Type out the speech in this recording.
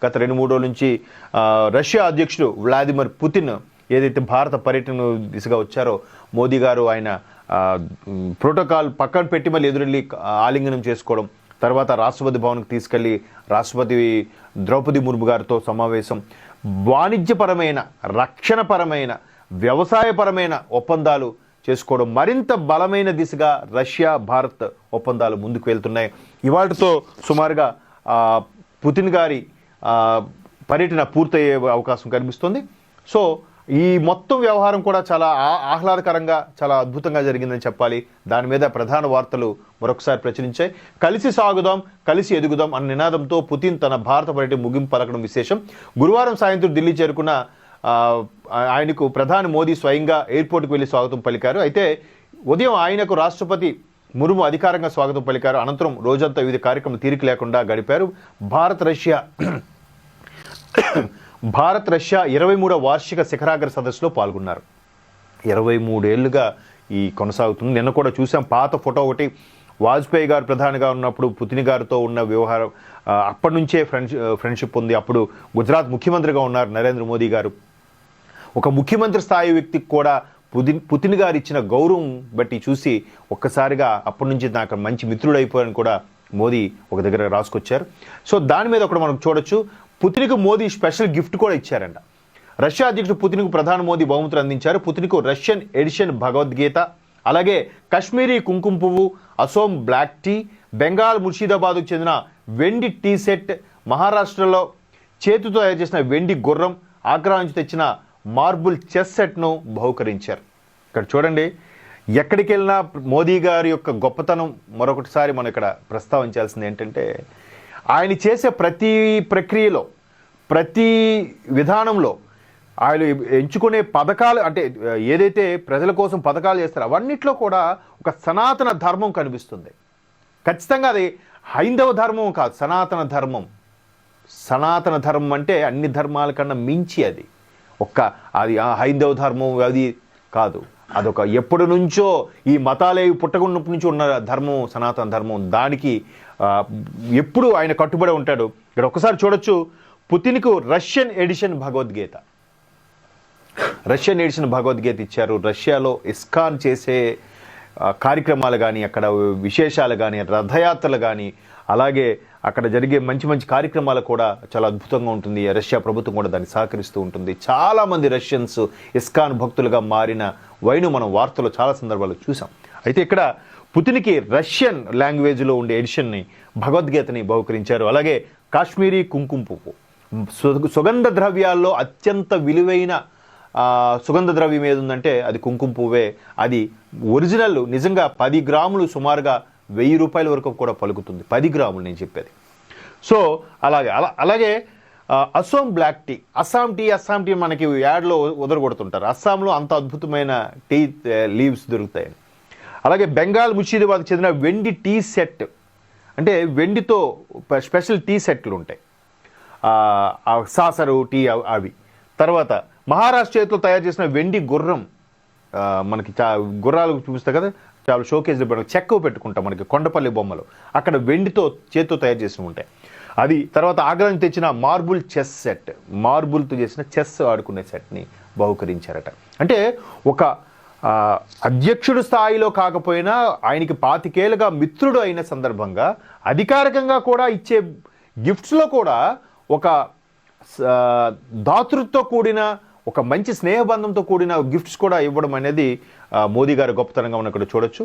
గత 2-3 రోజుల నుంచి రష్యా అధ్యక్షుడు వ్లాదిమిర్ పుతిన్ ఏదైతే భారత పర్యటన దిశగా వచ్చారో మోదీ గారు ఆయన ప్రోటోకాల్ పక్కన పెట్టి మళ్ళీ ఎదురెళ్ళి ఆలింగనం చేసుకోవడం, తర్వాత రాష్ట్రపతి భవన్కి తీసుకెళ్లి రాష్ట్రపతి ద్రౌపది ముర్ము గారితో సమావేశం, వాణిజ్యపరమైన, రక్షణపరమైన, వ్యవసాయపరమైన ఒప్పందాలు చేసుకోవడం, మరింత బలమైన దిశగా రష్యా భారత్ ఒప్పందాలు ముందుకు వెళ్తున్నాయి. ఇవాళతో సుమారుగా పుతిన్ గారి పర్యటన పూర్తయ్యే అవకాశం కనిపిస్తుంది. సో ఈ మొత్తం వ్యవహారం కూడా చాలా ఆహ్లాదకరంగా, చాలా అద్భుతంగా జరిగిందని చెప్పాలి. దాని మీద ప్రధాన వార్తలు మరొకసారి ప్రచురించాయి. కలిసి సాగుదాం, కలిసి ఎదుగుదాం అన్న నినాదంతో పుతిన్ తన భారత పర్యటన ముగింపు పలకడం విశేషం. గురువారం సాయంత్రం ఢిల్లీ చేరుకున్న ఆయనకు ప్రధాని మోదీ స్వయంగా ఎయిర్పోర్ట్కి వెళ్లి స్వాగతం పలికారు. అయితే ఉదయం ఆయనకు రాష్ట్రపతి ముర్ము అధికారంగా స్వాగతం పలికారు. అనంతరం రోజంతా వివిధ కార్యక్రమాలు తీరిక లేకుండా గడిపారు. భారత్ రష్యా 23వ వార్షిక శిఖరాగ్ర సదస్సులో పాల్గొన్నారు. 23 ఏళ్లుగా ఈ కొనసాగుతుంది. నిన్న కూడా చూసాం పాత ఫోటో ఒకటి, వాజ్పేయి గారు ప్రధానిగా ఉన్నప్పుడు పుతిన్ గారితో ఉన్న వ్యవహారం, అప్పటి నుంచే ఫ్రెండ్షిప్ ఉంది. అప్పుడు గుజరాత్ ముఖ్యమంత్రిగా ఉన్నారు నరేంద్ర మోదీ గారు. ఒక ముఖ్యమంత్రి స్థాయి వ్యక్తికి కూడా పుతిన్ గారు ఇచ్చిన గౌరవం బట్టి చూసి ఒక్కసారిగా అప్పటి నుంచి నాకు మంచి మిత్రుడు అయిపోయారని కూడా మోదీ ఒక దగ్గర రాసుకొచ్చారు. సో దాని మీద ఒకటి మనం చూడొచ్చు. పుతిన్కు మోదీ స్పెషల్ గిఫ్ట్ కూడా ఇచ్చారంట. రష్యా అధ్యక్షుడు పుతిన్కు ప్రధాని మోదీ బహుమతులు అందించారు. పుతిన్కు రష్యన్ ఎడిషన్ భగవద్గీత, అలాగే కాశ్మీరీ కుంకుమ పువ్వు, అసోం బ్లాక్ టీ, బెంగాల్ ముర్షిదాబాద్కు చెందిన వెండి టీ సెట్, మహారాష్ట్రలో చేతితో తయారు చేసిన వెండి గుర్రం, ఆగ్రా నుంచి తెచ్చిన మార్బుల్ చెస్ సెట్ను బహుకరించారు. ఇక్కడ చూడండి, ఎక్కడికి వెళ్ళినా మోదీ గారి యొక్క గొప్పతనం మరొకటిసారి మనం ఇక్కడ ప్రస్తావించాల్సింది ఏంటంటే, ఆయన చేసే ప్రతి ప్రక్రియలో, ప్రతి విధానంలో ఆయన ఎంచుకునే పథకాలు, అంటే ఏదైతే ప్రజల కోసం పథకాలు చేస్తారో అవన్నిట్లో కూడా ఒక సనాతన ధర్మం కనిపిస్తుంది. ఖచ్చితంగా అది హైందవ ధర్మం కాదు, సనాతన ధర్మం. సనాతన ధర్మం అంటే అన్ని ధర్మాల కన్నా మించి అది అది హైందవ ధర్మం అది కాదు. అదొక ఎప్పటి నుంచో ఈ మతాలేవి పుట్టకున్నప్పటి నుంచి ఉన్న ధర్మం సనాతన ధర్మం. దానికి ఎప్పుడు ఆయన కట్టుబడి ఉంటాడు. ఇక్కడ ఒకసారి చూడొచ్చు, పుతిన్కు రష్యన్ ఎడిషన్ భగవద్గీత ఇచ్చారు. రష్యాలో ఇస్కాన్ చేసే కార్యక్రమాలు కానీ, అక్కడ విశేషాలు కానీ, రథయాత్రలు కానీ, అలాగే అక్కడ జరిగే మంచి మంచి కార్యక్రమాలు కూడా చాలా అద్భుతంగా ఉంటుంది. రష్యా ప్రభుత్వం కూడా దాన్ని సహకరిస్తూ ఉంటుంది. చాలామంది రష్యన్స్ ఇస్కాన్ భక్తులుగా మారిన వైను మనం వార్తలో చాలా సందర్భాలు చూసాం. అయితే ఇక్కడ పుతిన్కి రష్యన్ లాంగ్వేజ్లో ఉండే ఎడిషన్ని భగవద్గీతని బహుకరించారు. అలాగే కాశ్మీరీ కుంకుమ పువ్వు, సుగంధ ద్రవ్యాల్లో అత్యంత విలువైన సుగంధ ద్రవ్యం ఏదుందంటే అది కుంకుమ పువ్వే. అది ఒరిజినల్, నిజంగా 10 గ్రాములు సుమారుగా 1000 రూపాయల వరకు కూడా పలుకుతుంది. 10 గ్రాములు నేను చెప్పేది. సో అలాగే Assam black tea, Assam tea మనకి యాడ్లో వదలగొడుతుంటారు. అస్సాంలో అంత అద్భుతమైన టీ లీవ్స్ దొరుకుతాయని. అలాగే బెంగాల్ ముర్షిదాబాద్కి చెందిన వెండి టీ సెట్, అంటే వెండితో స్పెషల్ టీ సెట్లు ఉంటాయి, సాసరు టీ అవి. తర్వాత మహారాష్ట్ర చేతిలో తయారు చేసిన వెండి గుర్రం, మనకి గుర్రాలు చూపిస్తాయి కదా, చాలా షోకేజ్ చెక్క పెట్టుకుంటాం మనకి కొండపల్లి బొమ్మలు, అక్కడ వెండితో చేతితో తయారు చేసి ఉంటాయి అది. తర్వాత ఆగ్రా నుంచి తెచ్చిన మార్బుల్ చెస్ సెట్, మార్బుల్తో చేసిన చెస్ ఆడుకునే సెట్ని బహుకరించారట. అంటే ఒక అధ్యక్షుడు స్థాయిలో కాకపోయినా ఆయనకి 25 ఏళ్ళుగా మిత్రుడు అయిన సందర్భంగా అధికారికంగా కూడా ఇచ్చే గిఫ్ట్స్లో కూడా ఒక దాతృత్వంతో కూడిన, ఒక మంచి స్నేహబంధంతో కూడిన గిఫ్ట్స్ కూడా ఇవ్వడం అనేది మోదీ గారి గొప్పతనంగా మనం ఇక్కడ చూడొచ్చు.